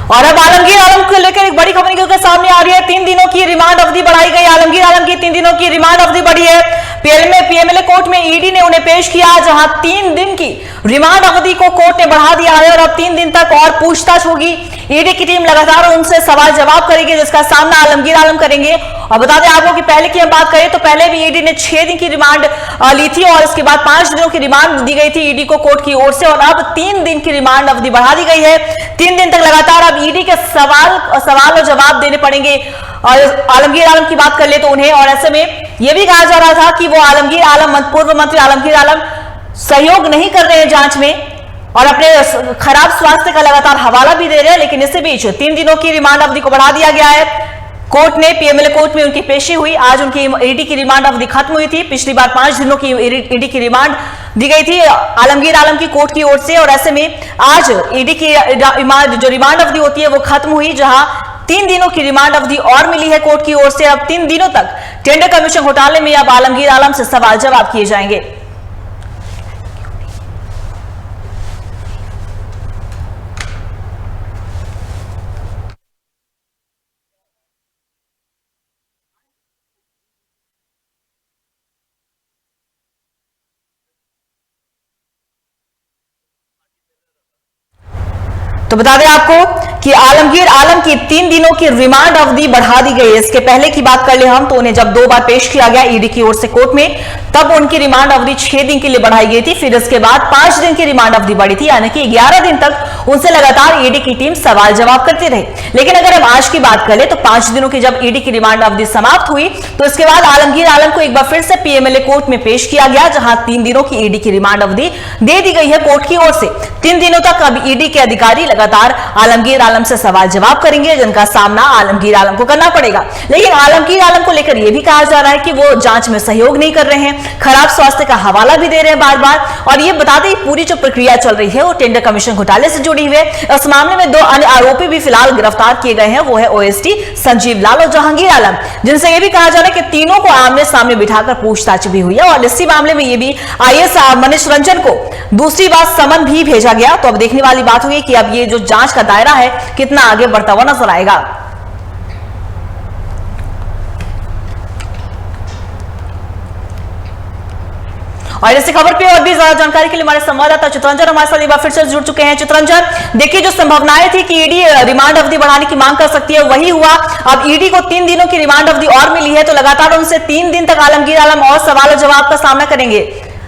और अब आलमगीर आलम को लेकर एक बड़ी खबर निकल कर सामने आ रही है। 3 दिनों की रिमांड अवधि बढ़ाई गई। आलमगीर आलम की 3 दिनों की रिमांड अवधि बढ़ी है। पीएमएलए कोर्ट में ईडी ने उन्हें पेश किया, जहां 3 दिन की रिमांड अवधि को कोर्ट ने बढ़ा दिया है और अब 3 दिन तक और पूछताछ होगी। ईडी की टीम लगातार उनसे सवाल जवाब करेगी, जिसका सामना आलमगीर आलम करेंगे। और बता दें आपको कि पहले की हम बात करें तो पहले भी ईडी ने 6 दिन की रिमांड ली थी और इसके बाद 5 दिनों की रिमांड दी गई थी ईडी को कोर्ट की ओर से, और अब 3 दिन की रिमांड अवधि बढ़ा दी गई है। 3 दिन तक लगातार अब ईडी के सवाल और जवाब देने पड़ेंगे। और आलमगीर आलम की बात कर ले तो उन्हें, और ऐसे में यह भी कहा जा रहा था कि वो आलमगीर आलम, पूर्व मंत्री आलमगीर आलम सहयोग नहीं कर रहे हैं जांच में और अपने खराब स्वास्थ्य का लगातार हवाला भी दे रहे हैं। लेकिन इसी बीच 3 दिनों की रिमांड अवधि को बढ़ा दिया गया है। कोर्ट ने पीएमएलए कोर्ट में उनकी पेशी हुई। आज उनकी ईडी की रिमांड अवधि खत्म हुई थी। पिछली बार 5 दिनों की ईडी की रिमांड दी गई थी आलमगीर आलम की कोर्ट की ओर से, और ऐसे में आज ईडी की जो रिमांड अवधि होती है वो खत्म हुई, जहां 3 दिनों की रिमांड अवधि और मिली है कोर्ट की ओर से। अब 3 दिनों तक टेंडर कमीशन घोटाले में अब आलमगीर आलम से सवाल जवाब किए जाएंगे। तो बता दें आपको कि आलमगीर आलम की 3 दिनों की रिमांड अवधि बढ़ा दी गई है। इसके पहले की बात कर ले हम तो उन्हें जब 2 बार पेश किया गया ईडी की ओर से कोर्ट में, तब उनकी रिमांड अवधि 6 दिन के लिए बढ़ाई गई थी। फिर इसके बाद 5 दिन की रिमांड अवधि बढ़ी थी, यानी कि 11 दिन तक उनसे लगातार ईडी की टीम सवाल जवाब करती रही। लेकिन अगर हम आज की बात करें तो 5 दिनों की जब ईडी की रिमांड अवधि समाप्त हुई तो इसके बाद आलमगीर आलम को एक बार फिर से पीएमएलए कोर्ट में पेश किया गया, जहां 3 दिनों की ईडी की रिमांड अवधि दे दी गई है कोर्ट की ओर से। 3 दिनों तक अब ईडी के अधिकारी लगातार आलमगीर आलम से सवाल जवाब करेंगे, जिनका सामना आलमगीर आलम को करना पड़ेगा। लेकिन आलमगीर आलम को लेकर यह भी कहा जा रहा है कि वो जांच में सहयोग नहीं कर रहे हैं, खराब स्वास्थ्य का हवाला भी दे रहे हैं बार बार। और ये बता दें पूरी जो प्रक्रिया चल रही है वो टेंडर कमीशन घोटाले से जुड़ी हुई है। इस मामले में 2 अन्य आरोपी भी फिलहाल गिरफ्तार किए गए हैं, वो है ओएसडी संजीव लाल और जहांगीर आलम, जिनसे यह भी कहा जा रहा है कि तीनों को आमने सामने बिठाकर पूछताछ भी हुई है। और इसी मामले में ये भी आईएएस मनीष रंजन को दूसरी बार समन भी भेजा गया। तो अब देखने वाली बात होगी कि अब ये जो जांच का दायरा है कितना आगे बढ़ता हुआ नजर आएगा। और इस खबर पे और भी ज्यादा जानकारी के लिए हमारे संवाददाता चित्रंजन हमारे साथ एक बार फिर से जुड़ चुके हैं। चित्रंजन, देखिए जो संभावनाएं थी कि ईडी रिमांड अवधि बढ़ाने की मांग कर सकती है वही हुआ। अब ईडी को 3 दिनों की रिमांड अवधि और मिली है, तो लगातार उनसे 3 दिन तक आलमगीर आलम और सवाल और जवाब का सामना करेंगे।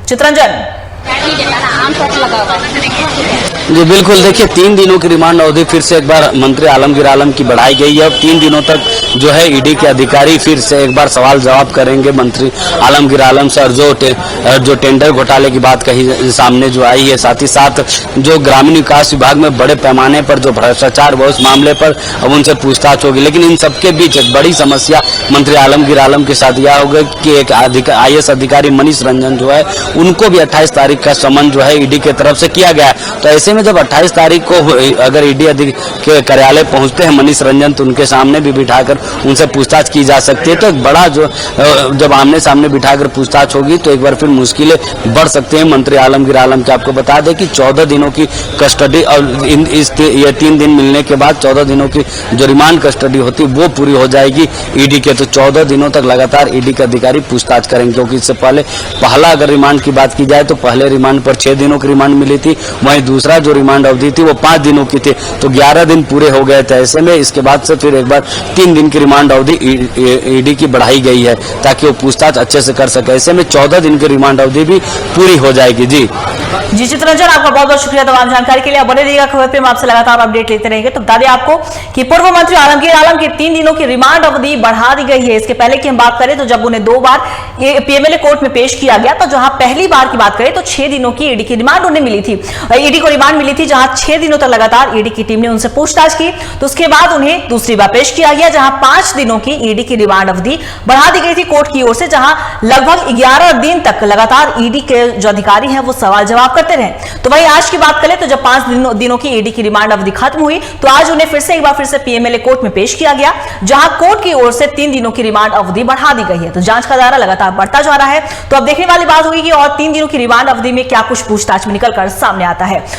चित्रंजन जी बिल्कुल, देखिए 3 दिनों की रिमांड अवधि फिर से एक बार मंत्री आलमगीर आलम की बढ़ाई गई है। 3 दिनों तक जो है ईडी के अधिकारी फिर से एक बार सवाल जवाब करेंगे मंत्री आलमगीर आलम से। और जो टेंडर घोटाले की बात कही सामने जो आई है, साथ ही साथ जो ग्रामीण विकास विभाग में बड़े पैमाने पर जो भ्रष्टाचार हुआ उस मामले पर अब उनसे पूछताछ होगी। लेकिन इन सबके बीच एक बड़ी समस्या मंत्री आलमगीर आलम के साथ यह होगा कि एक आईएएस अधिकारी मनीष रंजन जो है उनको भी 28 तारीख का समन जो है ईडी की तरफ से किया गया है। तो ऐसे में जब 28 तारीख को अगर ईडी के कार्यालय पहुंचते हैं मनीष रंजन, तो उनके सामने भी बिठाकर उनसे पूछताछ की जा सकती है। तो एक बड़ा जो जब आमने सामने बिठाकर पूछताछ होगी तो एक बार फिर मुश्किलें बढ़ सकती हैं मंत्री आलमगीर आलम के। आपको बता दें कि 14 दिनों की कस्टडी और ये 3 दिन मिलने के बाद 14 दिनों की जो रिमांड कस्टडी होती है वो पूरी हो जाएगी ईडी के। तो 14 दिनों तक लगातार ईडी के अधिकारी पूछताछ करेंगे, क्योंकि इससे पहला अगर रिमांड की बात की जाए तो पहले रिमांड पर 6 दिनों की रिमांड मिली थी, वहीं दूसरा जो रिमांड अवधि थी वो 5 दिनों की थी। तो 11 दिन पूरे हो गए थे। ऐसे में इसके बाद से फिर एक बार 3 दिन की रिमांड अवधि ईडी की बढ़ाई गई है ताकि वो पूछताछ अच्छे से कर सके। ऐसे में 14 दिन की रिमांड अवधि भी पूरी हो जाएगी। जी चित्रंजन, आपका बहुत बहुत शुक्रिया तमाम जानकारी के लिए। बने रहिएगा खबर पे, हम आपसे लगातार अपडेट लेते रहेंगे। तो बता दें आपको कि पूर्व मंत्री आलमगीर आलम की 3 दिनों की रिमांड अवधि बढ़ा दी गई है। इसके पहले की हम बात करें तो जब उन्हें 2 बार पीएमएलए कोर्ट में पेश किया गया, तो जहां पहली बार की बात करें तो 6 दिनों की ईडी की रिमांड उन्हें मिली थी। ईडी को रिमांड मिली थी, जहां 6 दिनों तक लगातार ईडी की टीम ने उनसे पूछताछ की। तो उसके बाद उन्हें दूसरी बार पेश किया गया, जहां 5 दिनों की ईडी की रिमांड अवधि बढ़ा दी गई थी कोर्ट की ओर से, जहां लगभग 11 दिन तक लगातार ईडी के जो अधिकारी हैं वो सवाल जवाब करते रहे। तो वहीं आज की बात करें तो जब 5 दिनों की ईडी की रिमांड अवधि खत्म हुई तो आज उन्हें फिर से एक बार फिर से पीएमएलए कोर्ट में पेश किया गया, जहां कोर्ट की ओर से 3 दिनों की रिमांड अवधि बढ़ा दी गई है। तो जांच का दायरा लगातार बढ़ता जा रहा है। तो अब देखने वाली बात होगी कि और 3 दिनों की रिमांड अवधि में क्या कुछ पूछताछ में निकलकर सामने आता है।